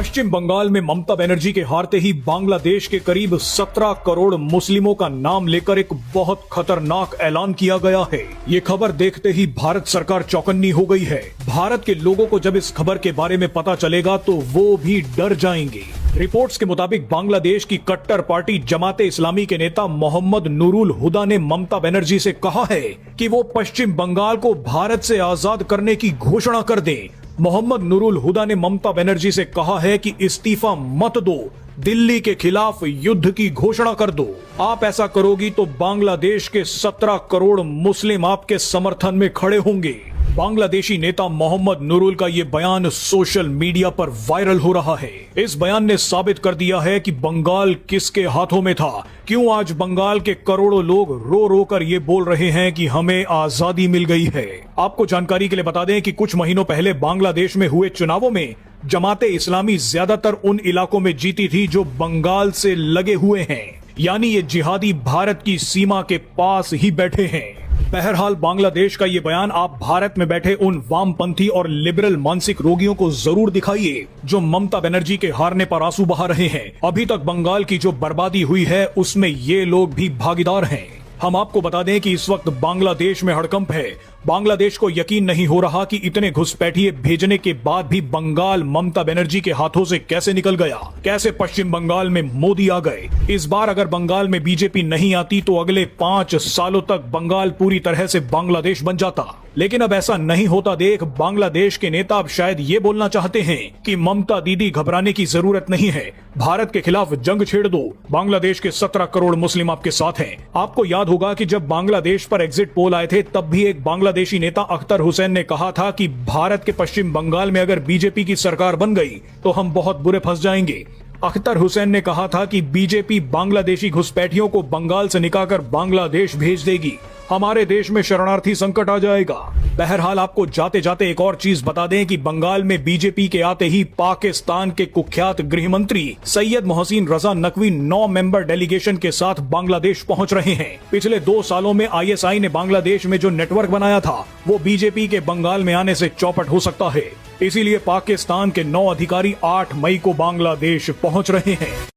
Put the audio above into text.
पश्चिम बंगाल में ममता बनर्जी के हारते ही बांग्लादेश के करीब 17 करोड़ मुस्लिमों का नाम लेकर एक बहुत खतरनाक ऐलान किया गया है। ये खबर देखते ही भारत सरकार चौकन्नी हो गई है। भारत के लोगों को जब इस खबर के बारे में पता चलेगा तो वो भी डर जाएंगे। रिपोर्ट्स के मुताबिक बांग्लादेश की कट्टर पार्टी जमाते इस्लामी के नेता मोहम्मद नूरुल हुदा ने ममता बनर्जी से कहा है कि वो पश्चिम बंगाल को भारत से आजाद करने की घोषणा कर दें। मोहम्मद नूरुल हुदा ने ममता बनर्जी से कहा है कि इस्तीफा मत दो, दिल्ली के खिलाफ युद्ध की घोषणा कर दो। आप ऐसा करोगी तो बांग्लादेश के 17 करोड़ मुस्लिम आपके समर्थन में खड़े होंगे। बांग्लादेशी नेता मोहम्मद नूरुल का ये बयान सोशल मीडिया पर वायरल हो रहा है। इस बयान ने साबित कर दिया है कि बंगाल किसके हाथों में था। क्यों आज बंगाल के करोड़ों लोग रो रो कर ये बोल रहे हैं कि हमें आजादी मिल गई है। आपको जानकारी के लिए बता दें कि कुछ महीनों पहले बांग्लादेश में हुए चुनावों में जमाते इस्लामी ज्यादातर उन इलाकों में जीती थी जो बंगाल से लगे हुए हैं, यानी ये जिहादी भारत की सीमा के पास ही बैठे हैं। बहरहाल बांग्लादेश का ये बयान आप भारत में बैठे उन वामपंथी और लिबरल मानसिक रोगियों को जरूर दिखाइए जो ममता बनर्जी के हारने पर आंसू बहा रहे हैं। अभी तक बंगाल की जो बर्बादी हुई है उसमें ये लोग भी भागीदार हैं। हम आपको बता दें कि इस वक्त बांग्लादेश में हड़कंप है। बांग्लादेश को यकीन नहीं हो रहा कि इतने घुसपैठिए भेजने के बाद भी बंगाल ममता बनर्जी के हाथों से कैसे निकल गया, कैसे पश्चिम बंगाल में मोदी आ गए। इस बार अगर बंगाल में बीजेपी नहीं आती तो अगले 5 सालों तक बंगाल पूरी तरह से बांग्लादेश बन जाता। लेकिन अब ऐसा नहीं होता देख बांग्लादेश के नेता अब शायद ये बोलना चाहते हैं कि ममता दीदी घबराने की जरूरत नहीं है, भारत के खिलाफ जंग छेड़ दो, बांग्लादेश के 17 करोड़ मुस्लिम आपके साथ हैं। आपको याद होगा कि जब बांग्लादेश पर एग्जिट पोल आए थे तब भी एक बांग्लादेशी नेता अख्तर हुसैन ने कहा था कि भारत के पश्चिम बंगाल में अगर बीजेपी की सरकार बन गई तो हम बहुत बुरे फंस जाएंगे। अख्तर हुसैन ने कहा था कि बीजेपी बांग्लादेशी घुसपैठियों को बंगाल से निकालकर बांग्लादेश भेज देगी, हमारे देश में शरणार्थी संकट आ जाएगा। बहरहाल आपको जाते जाते एक और चीज बता दें कि बंगाल में बीजेपी के आते ही पाकिस्तान के कुख्यात गृह मंत्री सैयद मोहसिन रजा नकवी 9 मेंबर डेलीगेशन के साथ बांग्लादेश पहुंच रहे हैं। पिछले 2 सालों में आईएसआई ने बांग्लादेश में जो नेटवर्क बनाया था वो बीजेपी के बंगाल में आने से चौपट हो सकता है। इसीलिए पाकिस्तान के 9 अधिकारी 8 मई को बांग्लादेश पहुंच रहे हैं।